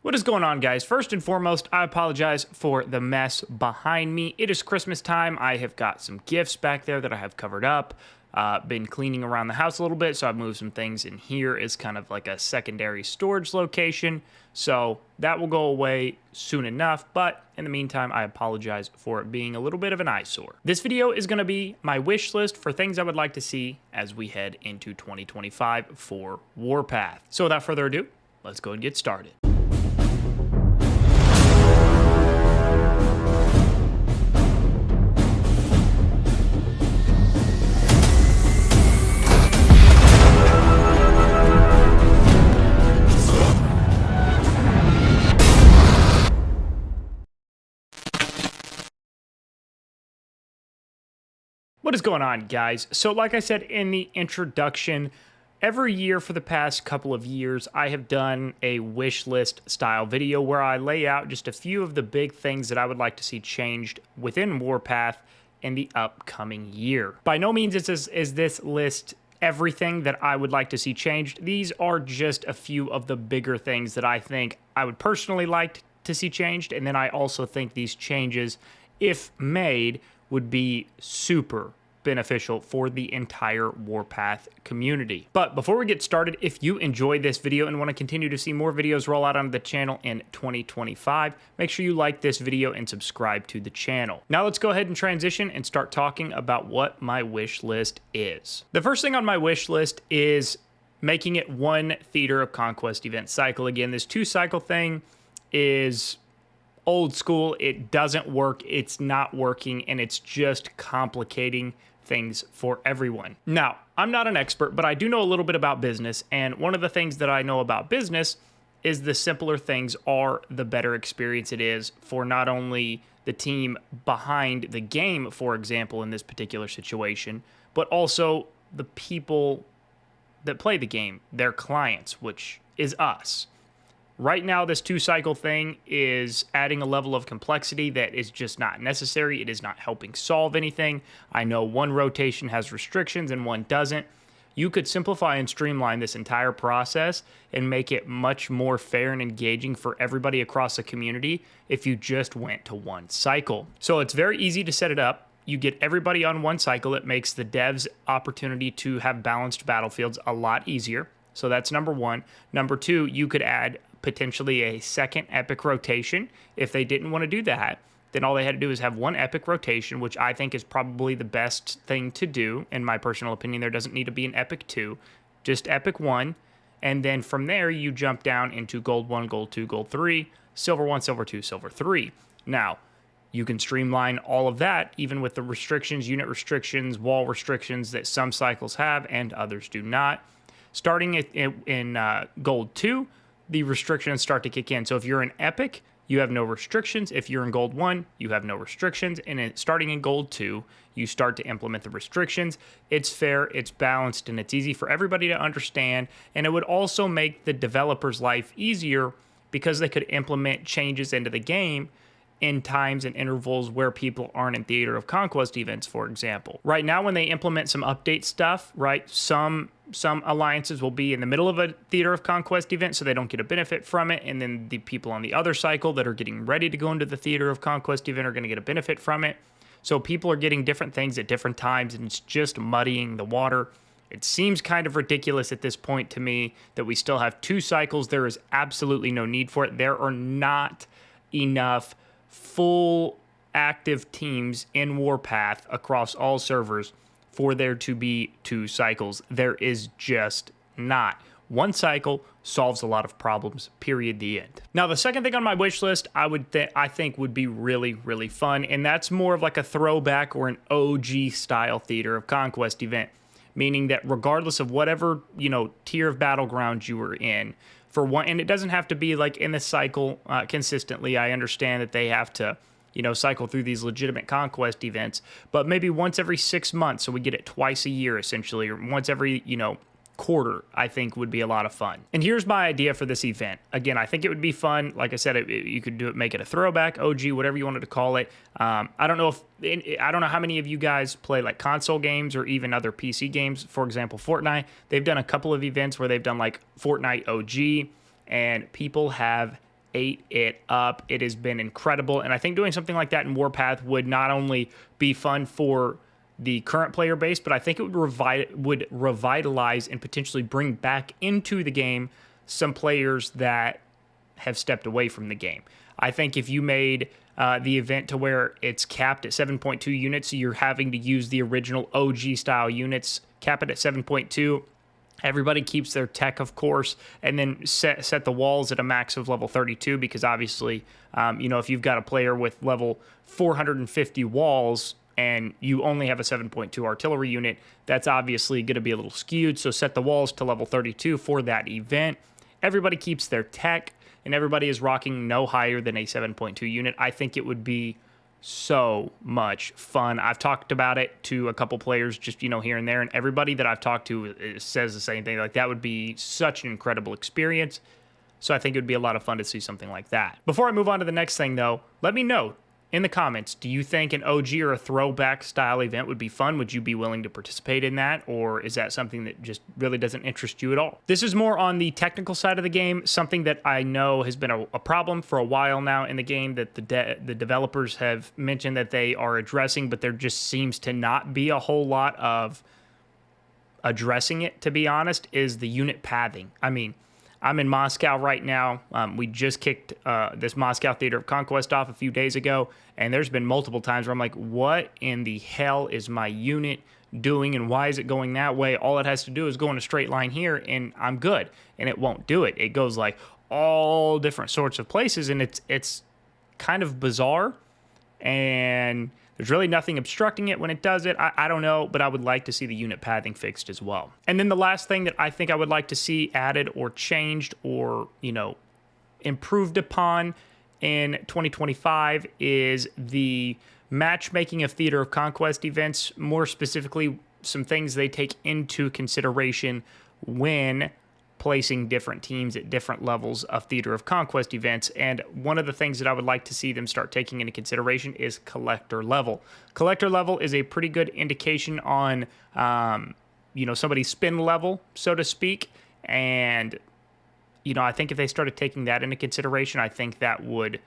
What is going on, guys? First and foremost, I apologize for the mess behind me. It is Christmas time. I have got some gifts back there that I have covered up. Been cleaning around the house a little bit, so I've moved some things in here as kind of like a secondary storage location. So that will go away soon enough, but in the meantime, I apologize for it being a little bit of an eyesore. This video is going to be my wish list for things I would like to see as we head into 2025 for Warpath. So without further ado, let's go and get started. What is going on, guys? So like I said in the introduction, every year for the past couple of years, I have done a wish list style video where I lay out just a few of the big things that I would like to see changed within Warpath in the upcoming year. By no means is this list everything that I would like to see changed. These are just a few of the bigger things that I think I would personally like to see changed, and then I also think these changes, if made, would be super beneficial for the entire Warpath community. But before we get started, if you enjoyed this video and want to continue to see more videos roll out on the channel in 2025, make sure you like this video and subscribe to the channel. Now let's go ahead and transition and start talking about what my wish list is. The first thing on my wish list is making it one Theater of Conquest event cycle. Again, this 2-cycle thing is old school. It doesn't work. It's not working, and it's just complicating things for everyone. Now, I'm not an expert, but I do know a little bit about business, and one of the things that I know about business is the simpler things are, the better experience it is for not only the team behind the game, for example, in this particular situation, but also the people that play the game, their clients, which is us. Right now, this 2-cycle thing is adding a level of complexity that is just not necessary. It is not helping solve anything. I know one rotation has restrictions and one doesn't. You could simplify and streamline this entire process and make it much more fair and engaging for everybody across the community if you just went to one cycle. So it's very easy to set it up. You get everybody on one cycle. It makes the devs' opportunity to have balanced battlefields a lot easier. So that's number one. Number two, you could add potentially a second epic rotation. If they didn't want to do that, then all they had to do is have one epic rotation, which I think is probably the best thing to do. In my personal opinion, there doesn't need to be an epic 2, just epic 1. And then from there, you jump down into gold 1, gold 2, gold 3, silver 1, silver 2, silver 3. Now, you can streamline all of that, even with the restrictions, unit restrictions, wall restrictions that some cycles have and others do not. Starting in gold 2, the restrictions start to kick in. So if you're in epic, you have no restrictions. If you're in gold 1, you have no restrictions. And starting in gold 2, you start to implement the restrictions. It's fair, it's balanced, and it's easy for everybody to understand. And it would also make the developer's life easier because they could implement changes into the game in times and intervals where people aren't in Theater of Conquest events, for example. Right now, when they implement some update stuff, right, some alliances will be in the middle of a Theater of Conquest event, so they don't get a benefit from it, and then the people on the other cycle that are getting ready to go into the Theater of Conquest event are going to get a benefit from it. So people are getting different things at different times, and it's just muddying the water. It seems kind of ridiculous at this point to me that we still have 2 cycles. There is absolutely no need for it. There are not enough full active teams in Warpath across all servers for there to be 2 cycles. There is just not. One cycle solves a lot of problems, period, the end. Now, the second thing on my wish list I think would be really, really fun, and that's more of like a throwback or an OG style Theater of Conquest event, meaning that regardless of whatever, tier of battlegrounds you were in, for one, and it doesn't have to be like in the cycle consistently. I understand that they have to, cycle through these legitimate conquest events, but maybe once every 6 months, so we get it twice a year essentially, or once every, quarter, I think would be a lot of fun. And here's my idea for this event. Again, I think it would be fun. Like I said, you could do it, make it a throwback, OG, whatever you wanted to call it. I don't know how many of you guys play like console games or even other PC games. For example, Fortnite. They've done a couple of events where they've done like Fortnite OG, and people have ate it up. It has been incredible, and I think doing something like that in Warpath would not only be fun for the current player base, but I think it would revitalize and potentially bring back into the game some players that have stepped away from the game. I think if you made the event to where it's capped at 7.2 units, so you're having to use the original OG style units, cap it at 7.2. Everybody keeps their tech, of course, and then set the walls at a max of level 32, because obviously, if you've got a player with level 450 walls and you only have a 7.2 artillery unit, that's obviously going to be a little skewed. So set the walls to level 32 for that event. Everybody keeps their tech, and everybody is rocking no higher than a 7.2 unit. I think it would be so much fun. I've talked about it to a couple players just, here and there, and everybody that I've talked to says the same thing. Like, that would be such an incredible experience. So I think it would be a lot of fun to see something like that. Before I move on to the next thing, though, let me know in the comments, do you think an OG or a throwback style event would be fun? Would you be willing to participate in that? Or is that something that just really doesn't interest you at all? This is more on the technical side of the game, something that I know has been a problem for a while now in the game that the developers have mentioned that they are addressing, but there just seems to not be a whole lot of addressing it, to be honest, is the unit pathing. I mean, I'm in Moscow right now. We just kicked this Moscow Theater of Conquest off a few days ago, and there's been multiple times where I'm like, what in the hell is my unit doing, and why is it going that way? All it has to do is go in a straight line here, and I'm good, and it won't do it. It goes like all different sorts of places, and it's kind of bizarre, and there's really nothing obstructing it when it does it. I don't know, but I would like to see the unit pathing fixed as well. And then the last thing that I think I would like to see added or changed or, improved upon in 2025 is the matchmaking of Theater of Conquest events. More specifically, some things they take into consideration when placing different teams at different levels of Theater of Conquest events. And one of the things that I would like to see them start taking into consideration is collector level. Collector level is a pretty good indication on, somebody's spin level, so to speak. And, I think if they started taking that into consideration, I think that would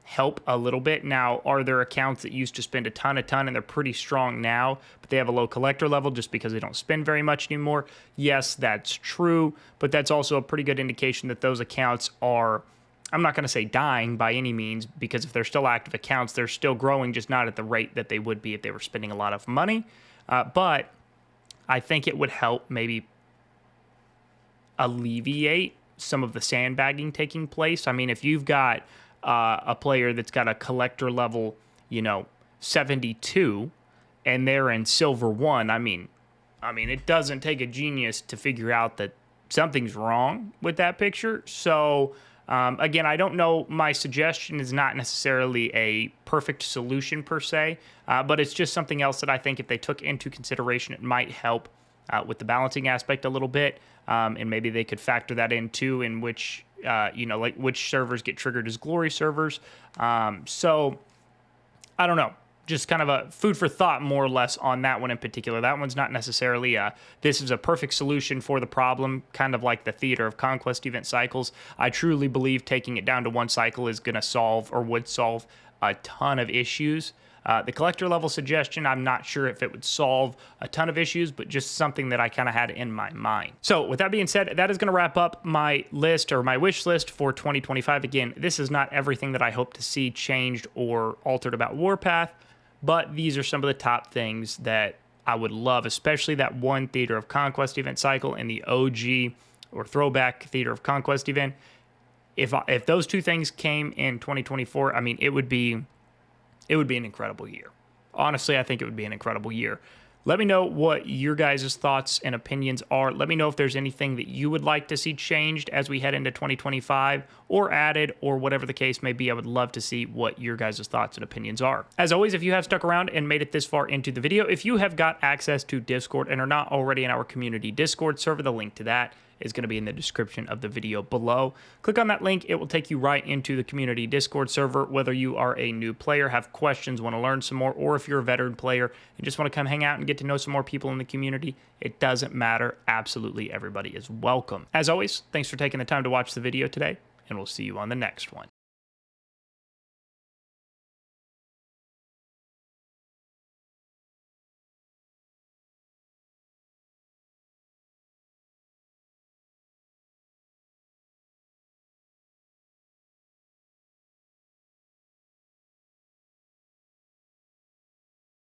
help a little bit. Now, are there accounts that used to spend a ton, and they're pretty strong now, but they have a low collector level just because they don't spend very much anymore? Yes, that's true, but that's also a pretty good indication that those accounts are, I'm not going to say dying by any means, because if they're still active accounts, they're still growing, just not at the rate that they would be if they were spending a lot of money. But I think it would help maybe alleviate some of the sandbagging taking place. I mean, if you've got a player that's got a collector level, 72, and they're in silver 1, I mean, it doesn't take a genius to figure out that something's wrong with that picture. So, again, I don't know. My suggestion is not necessarily a perfect solution per se, but it's just something else that I think if they took into consideration, it might help with the balancing aspect a little bit. And maybe they could factor that in too, in which, which servers get triggered as glory servers. So I don't know, just kind of a food for thought more or less on that one in particular. That one's not necessarily this is a perfect solution for the problem, kind of like the Theater of Conquest event cycles. I truly believe taking it down to one cycle is going to solve, or would solve, a ton of issues. The collector level suggestion, I'm not sure if it would solve a ton of issues, but just something that I kind of had in my mind. So with that being said, that is going to wrap up my list, or my wish list for 2025. Again, this is not everything that I hope to see changed or altered about Warpath, but these are some of the top things that I would love, especially that one Theater of Conquest event cycle and the OG or throwback Theater of Conquest event. If those two things came in 2024, I mean, it would be an incredible year. Honestly, I think it would be an incredible year. Let me know what your guys' thoughts and opinions are. Let me know if there's anything that you would like to see changed as we head into 2025 or added, or whatever the case may be. I would love to see what your guys' thoughts and opinions are. As always, if you have stuck around and made it this far into the video, if you have got access to Discord and are not already in our community Discord server, the link to that is going to be in the description of the video below. Click on that link. It will take you right into the community Discord server. Whether you are a new player, have questions, want to learn some more, or if you're a veteran player and just want to come hang out and get to know some more people in the community, it doesn't matter. Absolutely everybody is welcome. As always, thanks for taking the time to watch the video today, and we'll see you on the next one.